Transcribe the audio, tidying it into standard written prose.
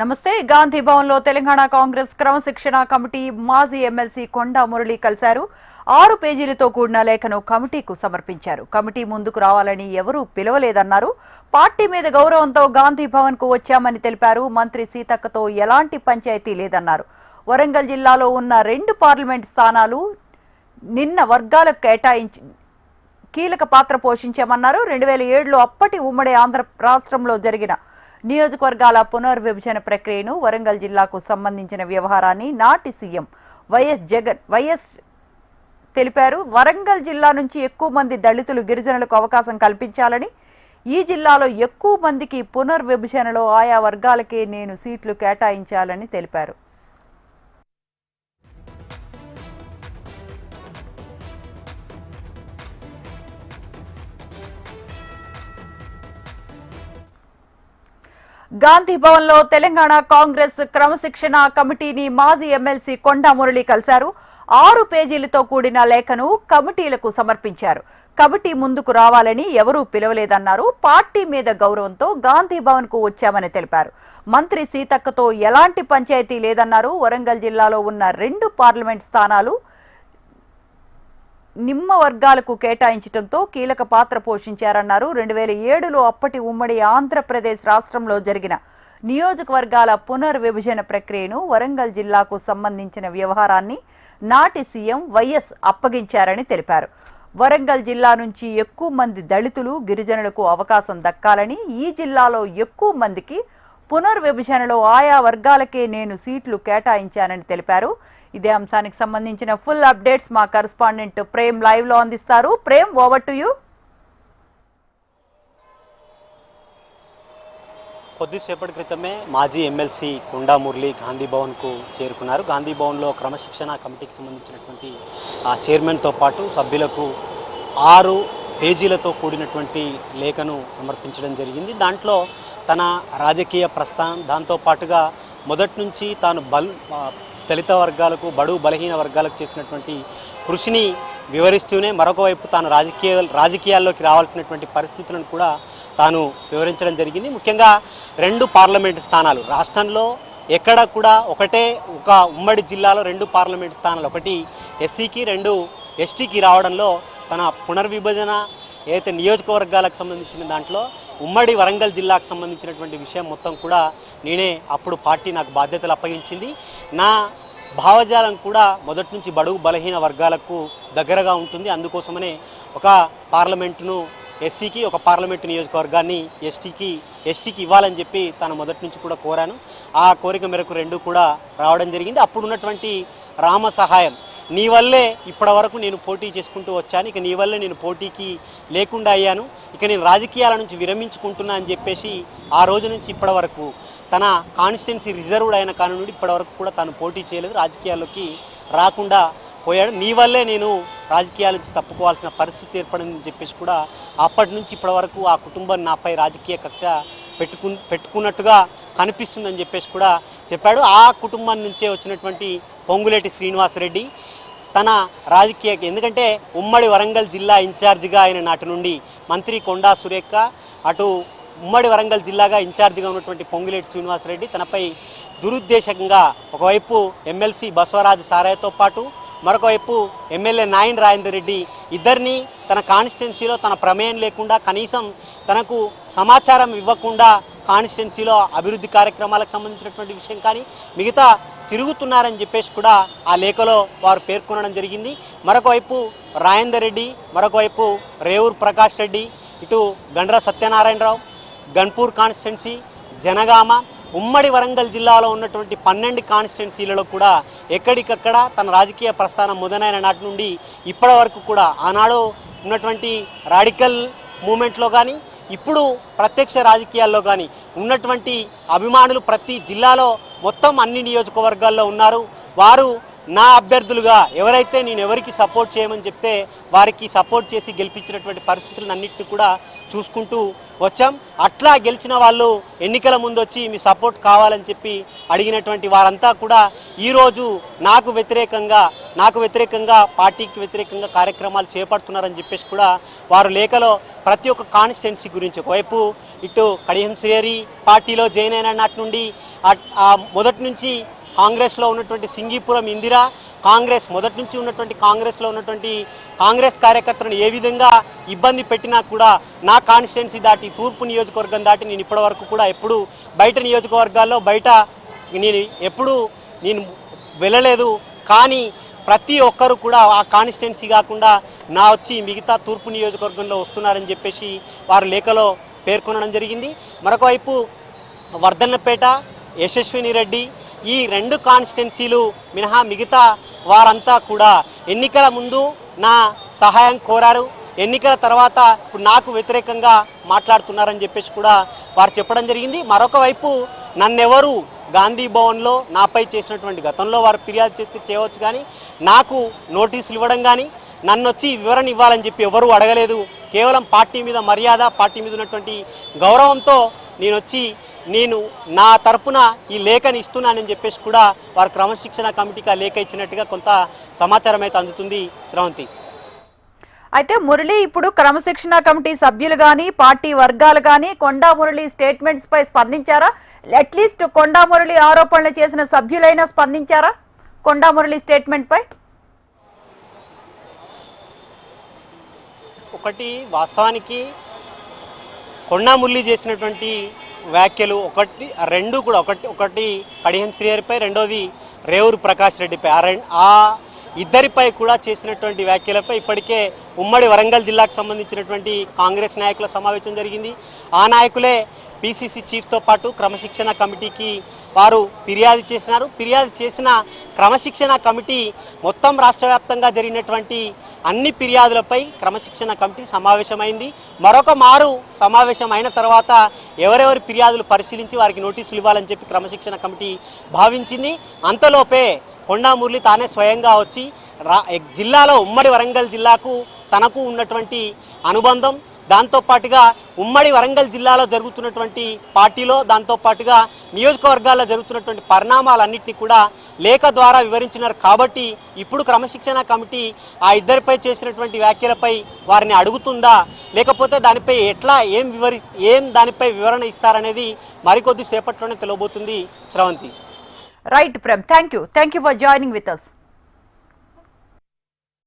నమస్తే. గాంధీ భవన్ లో తెలంగాణ కాంగ్రెస్ క్రమశిక్షణ కమిటీ మాజీ ఎమ్మెల్సీ కొండా మురళి కలిశారు. 6 పేజీలతో కూడిన లేఖను కమిటీకు సమర్పించారు. కమిటీ ముందుకు రావాలని ఎవరూ పిలవలేదన్నారు. పార్టీ మీద గౌరవంతో గాంధీ భవన్ కు వచ్చామని తెలిపారు. మంత్రి సీతక్కతో ఎలాంటి పంచాయతీ లేదన్నారు. వరంగల్ జిల్లాలో ఉన్న 2 పార్లమెంట్ స్థానాలు నిన్న వర్గాలకు కేటాయించి కీలక పాత్ర పోషించామన్నారు. 2007లో అప్పటి ఉమ్మడి ఆంధ్ర రాష్ట్రంలో జరిగిన నియోజకవర్గాల పునర్విభజన ప్రక్రియను, వరంగల్ జిల్లాకు సంబంధించిన వ్యవహారాన్ని నాటి సీఎం వైఎస్ తెలిపారు. వరంగల్ జిల్లా నుంచి ఎక్కువ మంది దళితులు, గిరిజనులకు అవకాశం కల్పించాలని, ఈ జిల్లాలో ఎక్కువ మందికి పునర్విభజనలో ఆయా వర్గాలకే నేను సీట్లు కేటాయించాలని తెలిపారు. గాంధీ భవన్ లో తెలంగాణ కాంగ్రెస్ క్రమశిక్షణ కమిటీని మాజీ ఎమ్మెల్సీ కొండా మురళి కలిశారు. 6 పేజీలతో కూడిన లేఖను కమిటీలకు సమర్పించారు. కమిటీ ముందుకు రావాలని ఎవరూ పిలవలేదన్నారు. పార్టీ మీద గౌరవంతో గాంధీ భవన్ కు వచ్చామని తెలిపారు. మంత్రి సీతక్కతో ఎలాంటి పంచాయతీ లేదన్నారు. వరంగల్ జిల్లాలో ఉన్న 2 పార్లమెంట్ స్థానాలు నిమ్మ వర్గాలకు కేటాయించడంతో కీలక పాత్ర పోషించారన్నారు. 2007లో అప్పటి ఉమ్మడి ఆంధ్రప్రదేశ్ రాష్ట్రంలో జరిగిన నియోజకవర్గాల పునర్విభజన ప్రక్రియను, వరంగల్ జిల్లాకు సంబంధించిన వ్యవహారాన్ని నాటి సీఎం వైఎస్ అప్పగించారని తెలిపారు. వరంగల్ జిల్లా నుంచి ఎక్కువ మంది దళితులు, గిరిజనులకు అవకాశం దక్కాలని, ఈ జిల్లాలో ఎక్కువ మందికి పునర్విభజనలో ఆయా వర్గాలకే నేను సీట్లు కేటాయించానని తెలిపారు. ఇదే అంశానికి సంబంధించిన ఫుల్ అప్డేట్స్ మా కరెస్పాండెంట్ ప్రేమ్ లైవ్ లో అందిస్తారు. Prem, over to you. కొద్దిసేపటి క్రితమే మాజీ ఎమ్మెల్సీ కొండా మురళి గాంధీ భవన్కు చేరుకున్నారు. గాంధీ భవన్లో క్రమశిక్షణ కమిటీకి సంబంధించినటువంటి చైర్మన్తో పాటు సభ్యులకు 6 పేజీలతో కూడినటువంటి లేఖను సమర్పించడం జరిగింది. దాంట్లో తన రాజకీయ ప్రస్థానం, దాంతోపాటుగా మొదటి నుంచి తాను దళిత వర్గాలకు, బడుగు బలహీన వర్గాలకు చేసినటువంటి కృషిని వివరిస్తూనే మరొక వైపు తాను రాజకీయాల్లోకి రావాల్సినటువంటి పరిస్థితులను కూడా తాను వివరించడం జరిగింది. ముఖ్యంగా 2 పార్లమెంటు స్థానాలు రాష్ట్రంలో ఎక్కడ కూడా ఒక ఉమ్మడి జిల్లాలో 2 పార్లమెంటు స్థానాలు, ఒకటి ఎస్సీకి, 2 ఎస్టీకి రావడంలో తన పునర్విభజన ఏదైతే నియోజకవర్గాలకు సంబంధించిన దాంట్లో ఉమ్మడి వరంగల్ జిల్లాకు సంబంధించినటువంటి విషయం మొత్తం కూడా నేనే అప్పుడు పార్టీ నాకు బాధ్యతలు అప్పగించింది. నా భావజాలం కూడా మొదటి నుంచి బడుగు బలహీన వర్గాలకు దగ్గరగా ఉంటుంది. అందుకోసమనే ఒక పార్లమెంటును ఎస్సీకి, ఒక పార్లమెంటు నియోజకవర్గాన్ని ఎస్టీకి ఇవ్వాలని చెప్పి తాను మొదటి నుంచి కూడా కోరాను. ఆ కోరిక మేరకు 2 కూడా రావడం జరిగింది. అప్పుడు ఉన్నటువంటి రామ సహాయం, నీ వల్లే ఇప్పటి వరకు నేను పోటీ చేసుకుంటూ వచ్చాను, ఇక నీ వల్లే నేను పోటీకి లేకుండా అయ్యాను, ఇక నేను రాజకీయాల నుంచి విరమించుకుంటున్నా అని చెప్పేసి ఆ రోజు నుంచి ఇప్పటి వరకు తన కాన్స్టిట్యున్సీ రిజర్వ్డ్ అయిన కాను నుండి ఇప్పటి వరకు కూడా తాను పోటీ చేయలేదు, రాజకీయాల్లోకి రాకుండా పోయాడు. నీ వల్లే నేను రాజకీయాల నుంచి తప్పుకోవాల్సిన పరిస్థితి ఏర్పడిందని చెప్పేసి కూడా అప్పటి నుంచి ఇప్పటి వరకు ఆ కుటుంబం నాపై రాజకీయ కక్ష పెట్టుకున్నట్టుగా కనిపిస్తుందని చెప్పేసి కూడా చెప్పాడు. ఆ కుటుంబం నుంచే వచ్చినటువంటి పొంగులేటి శ్రీనివాసరెడ్డి తన ఎందుకంటే ఉమ్మడి వరంగల్ జిల్లా ఇన్ఛార్జిగా అయిన నాటి నుండి మంత్రి కొండా సురేఖ, అటు ఉమ్మడి వరంగల్ జిల్లాగా ఇన్ఛార్జిగా ఉన్నటువంటి పొంగులేటి శ్రీనివాసరెడ్డి తనపై దురుద్దేశంగా ఒకవైపు ఎమ్మెల్సీ బసవరాజు సారయ్యతో పాటు మరొక వైపు ఎమ్మెల్యే నాయన్ రాజేందర్ రెడ్డి ఇద్దరిని తన కాన్స్టిట్యున్సీలో తన ప్రమేయం లేకుండా, కనీసం తనకు సమాచారం ఇవ్వకుండా కాన్స్టిట్యున్సీలో అభివృద్ధి కార్యక్రమాలకు సంబంధించినటువంటి విషయం కానీ మిగతా తిరుగుతున్నారని చెప్పేసి కూడా ఆ లేఖలో వారు పేర్కొనడం జరిగింది. మరొక వైపు రాజేందర్ రెడ్డి, మరొక వైపు రేవూరు ప్రకాష్ రెడ్డి, ఇటు గండ్ర సత్యనారాయణరావు, గన్పూర్ కాన్స్టిట్యున్సీ, జనగామ, ఉమ్మడి వరంగల్ జిల్లాలో ఉన్నటువంటి 12 కాన్స్టిట్యున్సీలలో కూడా ఎక్కడికక్కడ తన రాజకీయ ప్రస్థానం మొదలైన నాటి నుండి ఇప్పటి వరకు కూడా ఆనాడు ఉన్నటువంటి రాడికల్ మూమెంట్లో కానీ, ఇప్పుడు ప్రత్యక్ష రాజకీయాల్లో కానీ ఉన్నటువంటి అభిమానులు ప్రతి జిల్లాలో మొత్తం అన్ని నియోజకవర్గాల్లో ఉన్నారు. వారు నా అభ్యర్థులుగా ఎవరైతే నేను ఎవరికి సపోర్ట్ చేయమని చెప్తే వారికి సపోర్ట్ చేసి గెలిపించినటువంటి పరిస్థితులను అన్నిటిని కూడా చూసుకుంటూ వచ్చాం. అట్లా గెలిచిన వాళ్ళు ఎన్నికల ముందు వచ్చి మీ సపోర్ట్ కావాలని చెప్పి అడిగినటువంటి వారంతా కూడా ఈరోజు నాకు వ్యతిరేకంగా పార్టీకి వ్యతిరేకంగా కార్యక్రమాలు చేపడుతున్నారని చెప్పేసి కూడా వారు లేఖలో ప్రతి ఒక్క కాన్స్టిట్యున్సీ గురించి ఒకవైపు ఇటు కడియం శ్రీహరి పార్టీలో జాయిన్ అయిన నాటి నుండి ఆ మొదటి నుంచి కాంగ్రెస్లో ఉన్నటువంటి సింగీపురం ఇందిరా మొదటి నుంచి ఉన్నటువంటి కాంగ్రెస్లో ఉన్నటువంటి కాంగ్రెస్ కార్యకర్తలను ఏ విధంగా ఇబ్బంది పెట్టినా కూడా నా కాన్స్టిట్యున్సీ దాటి తూర్పు నియోజకవర్గం దాటి నేను ఇప్పటివరకు కూడా ఎప్పుడు బయట నియోజకవర్గాల్లో నేను వెళ్ళలేదు. కానీ ప్రతి ఒక్కరు కూడా ఆ కాన్స్టిట్యున్సీ కాకుండా నా వచ్చి మిగతా తూర్పు నియోజకవర్గంలో వస్తున్నారని చెప్పేసి వారు లేఖలో పేర్కొనడం జరిగింది. మరొక వైపు వర్ధన్నపేట, యశస్విని రెడ్డి ఈ 2 కాన్స్టిట్యున్సీలు మినహా మిగతా వారంతా కూడా ఎన్నికల ముందు నా సహాయం కోరారు. ఎన్నికల తర్వాత ఇప్పుడు నాకు వ్యతిరేకంగా మాట్లాడుతున్నారని చెప్పేసి కూడా వారు చెప్పడం జరిగింది. మరొక వైపు నన్నెవరు గాంధీ భవన్లో నాపై చేసినటువంటి గతంలో వారు ఫిర్యాదు చేస్తే చేయవచ్చు, కానీ నాకు నోటీసులు ఇవ్వడం కానీ నన్ను వచ్చి వివరణ ఇవ్వాలని చెప్పి ఎవరూ అడగలేదు. కేవలం పార్టీ మీద మర్యాద, పార్టీ మీద ఉన్నటువంటి గౌరవంతో నేను నా తరపున ఈ లేఖని ఇస్తున్నానని చెప్పేసి కూడా వారు క్రమశిక్షణ కమిటీకి ఆ లేఖ ఇచ్చినట్టుగా కొంత సమాచారం అయితే అందుతుంది. శ్రవంతి, అయితే మురళి ఇప్పుడు క్రమశిక్షణ కమిటీ సభ్యులు కానీ పార్టీ వర్గాలు కానీ కొండా మురళి స్టేట్మెంట్స్ పై స్పందించారా? అట్లీస్ట్ కొండా మురళి ఆరోపణలు చేసిన సభ్యులైనా స్పందించారా కొండా మురళి స్టేట్మెంట్ పై? ఒకటి వాస్తవానికి కొండా మురళి చేసినటువంటి వ్యాఖ్యలు రెండు కూడా ఒకటి కడియం శ్రీహరిపై, రెండోది రేవూరు ప్రకాష్ రెడ్డిపై, ఆ ఇద్దరిపై కూడా చేసినటువంటి వ్యాఖ్యలపై ఇప్పటికే ఉమ్మడి వరంగల్ జిల్లాకు సంబంధించినటువంటి కాంగ్రెస్ నాయకుల సమావేశం జరిగింది. ఆ నాయకులే పిసిసి చీఫ్తో పాటు క్రమశిక్షణ కమిటీకి వారు ఫిర్యాదు చేసినారు. ఫిర్యాదు చేసిన క్రమశిక్షణ కమిటీ మొత్తం రాష్ట్ర వ్యాప్తంగా జరిగినటువంటి అన్ని ఫిర్యాదులపై క్రమశిక్షణ కమిటీ సమావేశమైంది. మరొక మారు సమావేశం అయిన తర్వాత ఎవరెవరి ఫిర్యాదులు పరిశీలించి వారికి నోటీసులు ఇవ్వాలని చెప్పి క్రమశిక్షణ కమిటీ భావించింది. అంతలోపే కొండా మురళి తానే స్వయంగా వచ్చి జిల్లాలో ఉమ్మడి వరంగల్ జిల్లాకు తనకు ఉన్నటువంటి అనుబంధం, దాంతోపాటుగా ఉమ్మడి వరంగల్ జిల్లాలో జరుగుతున్నటువంటి పార్టీలో దాంతోపాటుగా నియోజకవర్గాల్లో జరుగుతున్నటువంటి పరిణామాలన్నింటినీ కూడా లేఖ ద్వారా వివరించినారు. కాబట్టి ఇప్పుడు క్రమశిక్షణ కమిటీ ఆ ఇద్దరిపై చేసినటువంటి వ్యాఖ్యలపై వారిని అడుగుతుందా, లేకపోతే దానిపై దానిపై వివరణ ఇస్తారనేది మరికొద్ది సేపట్లోనే తెలియబోతుంది. Sravanthi. Right Prem, thank you for joining with us.